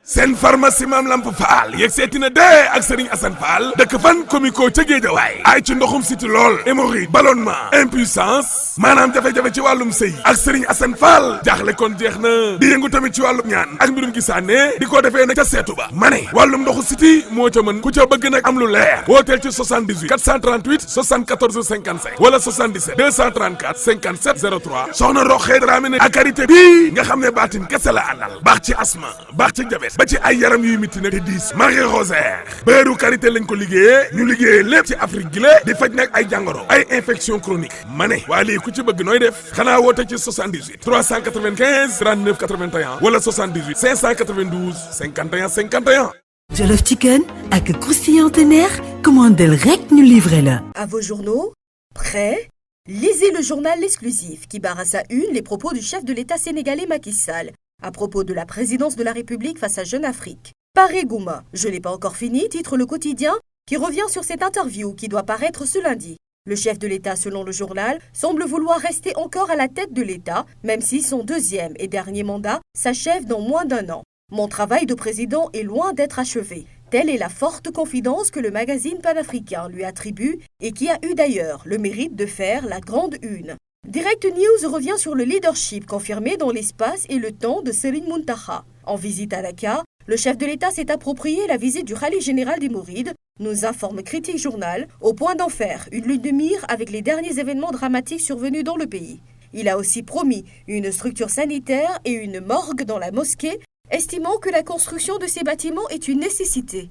seen pharmacie Maam Lamp Fall yegg seeti na dee ak Serigne Assane Fall dëkk fan comico ca Géejawaay ay ci ndoxum siti lool hémorroïde ballonnement impuissance maanaam jafe-jafe ci wàllum sëy ak Serigne Assane Fall jaaxle kon jeex na di yëngu tamit ci wàllum ñaan ak mbirum gisaane di ko defee nag ca seetu ba ma ne wàllum ndoxu siti moo ca mën ku ca bëgg nag am lu leer wooteel ci 78 438 74 55 wala 77 234 57 03 soxna Roxee Dramé ne ak karité bii nga xam ne baatin kese la àndal baax ci asma baax ci jabet ba ci ay yaram yuy mitti nag te diis Marie Rosaire beeru karité lañ ko liggéeyee ñu liggéeyee lépp ci Afrique gi la di faj nag ay jàngoro ay infection chronique ma ne waa lii ku ci bëgg nooy def xanaa woote ci 78 395 39 81 wala 78 592 51 51. Jollof Chicken ak croustillant teneer commandel rek ñu livré la. À vos journaux, prêts? Lisez le journal exclusif qui barre à sa une les propos du chef de l'État sénégalais Macky Sall à propos de la présidence de la République face à Jeune Afrique. Paré Gouma, je n'ai pas encore fini, titre le quotidien qui revient sur cette interview qui doit paraître ce lundi. Le chef de l'État, selon le journal, semble vouloir rester encore à la tête de l'État, même si son deuxième et dernier mandat s'achève dans moins d'un an. Mon travail de président est loin d'être achevé. Telle est la forte confidence que le magazine panafricain lui attribue et qui a eu d'ailleurs le mérite de faire la grande une. Direct News revient sur le leadership confirmé dans l'espace et le temps de Serigne Mountakha. En visite à Dakar, le chef de l'État s'est approprié la visite du Khalife général des Mourides, nous informe Critique Journal, au point d'en faire une lune de mire avec les derniers événements dramatiques survenus dans le pays. Il a aussi promis une structure sanitaire et une morgue dans la mosquée, estimant que la construction de ces bâtiments est une nécessité.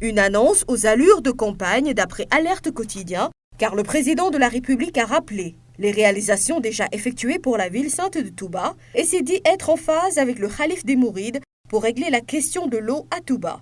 Une annonce aux allures de campagne d'après Alerte Quotidien, car le président de la République a rappelé les réalisations déjà effectuées pour la ville sainte de Touba et s'est dit être en phase avec le Khalife des Mourides pour régler la question de l'eau à Touba.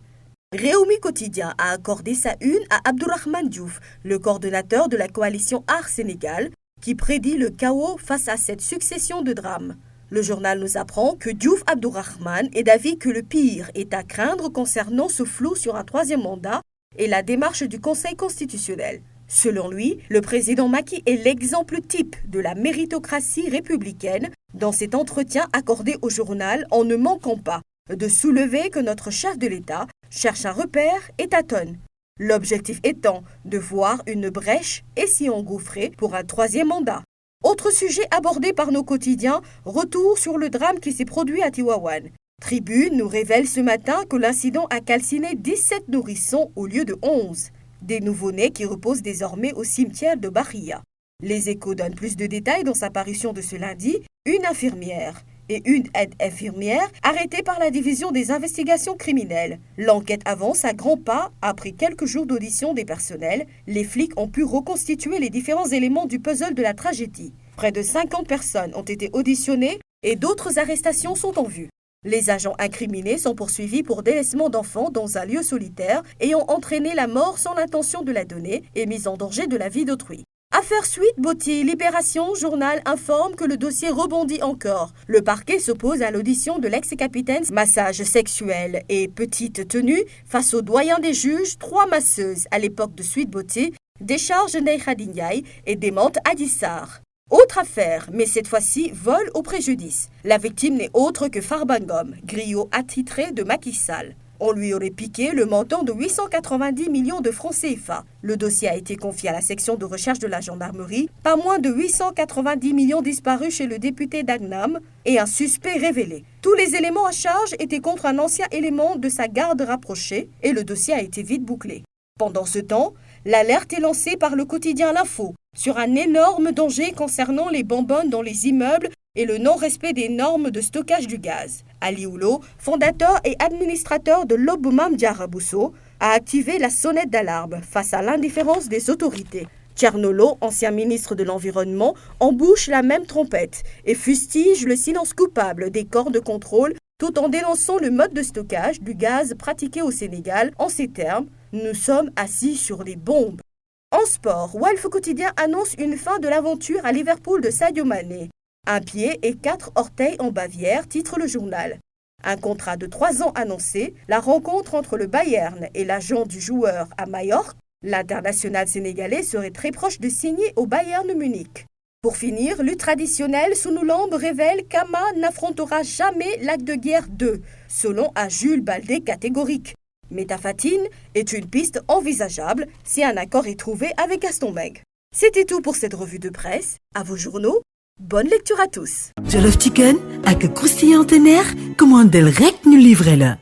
Réumi Quotidien a accordé sa une à Abdourahmane Diouf, le coordonnateur de la coalition Art Sénégal, qui prédit le chaos face à cette succession de drames. Le journal nous apprend que Diouf Abdourahmane est d'avis que le pire est à craindre concernant ce flou sur un troisième mandat et la démarche du Conseil constitutionnel. Selon lui, le président Macky est l'exemple type de la méritocratie républicaine dans cet entretien accordé au journal en ne manquant pas de soulever que notre chef de l'État cherche un repère et tâtonne. L'objectif étant de voir une brèche et s'y engouffrer pour un troisième mandat. Autre sujet abordé par nos quotidiens, retour sur le drame qui s'est produit à Tivaouane. Tribune nous révèle ce matin que l'incident a calciné 17 nourrissons au lieu de 11. Des nouveau-nés qui reposent désormais au cimetière de Bahia. Les Échos donnent plus de détails dans sa parution de ce lundi. Une infirmière et une aide-infirmière arrêtées par la division des investigations criminelles. L'enquête avance à grands pas. Après quelques jours d'audition des personnels, les flics ont pu reconstituer les différents éléments du puzzle de la tragédie. Près de 50 personnes ont été auditionnées et d'autres arrestations sont en vue. Les agents incriminés sont poursuivis pour délaissement d'enfants dans un lieu solitaire ayant entraîné la mort sans l'intention de la donner et mise en danger de la vie d'autrui. Affaire Sweet Beauty, Libération, journal informe que le dossier rebondit encore. Le parquet s'oppose à l'audition de l'ex-capitaine massage sexuel et petite tenue face au doyen des juges. 3 masseuses à l'époque de Sweet Beauty déchargent Ndeye Khady Ndiaye et démentent Adji Sarr. Autre affaire, mais cette fois-ci, vol au préjudice. La victime n'est autre que Farba Ngom, griot attitré de Macky Sall. On lui aurait piqué le montant de 890 millions de francs CFA. Le dossier a été confié à la section de recherche de la gendarmerie. Pas moins de 890 millions disparus chez le député d'Agnam et un suspect révélé. Tous les éléments à charge étaient contre un ancien élément de sa garde rapprochée et le dossier a été vite bouclé. Pendant ce temps, l'alerte est lancée par le quotidien L'Info sur un énorme danger concernant les bonbonnes dans les immeubles et le non-respect des normes de stockage du gaz. Ali Oulo, fondateur et administrateur de l'Obomam Diarra Bousso, a activé la sonnette d'alarme face à l'indifférence des autorités. Tchernolo, ancien ministre de l'Environnement, embouche la même trompette et fustige le silence coupable des corps de contrôle tout en dénonçant le mode de stockage du gaz pratiqué au Sénégal en ces termes « Nous sommes assis sur les bombes ». En sport, Walf Quotidien annonce une fin de l'aventure à Liverpool de Sadio Mané. 1 pied et 4 orteils en Bavière, titre le journal. Un contrat de 3 ans annoncé, la rencontre entre le Bayern et l'agent du joueur à Majorque, l'international sénégalais serait très proche de signer au Bayern Munich. Pour finir, lutte traditionnelle, Sunulamb révèle qu'Ama n'affrontera jamais Lac de Guiers 2, selon un Jules Baldé catégorique. Métafatine est une piste envisageable si un accord est trouvé avec Gaston Beng. C'était tout pour cette revue de presse. À vos journaux, bonne lecture à tous. Jollof Chicken ak croustillant teneer commandel rek ñu livré la.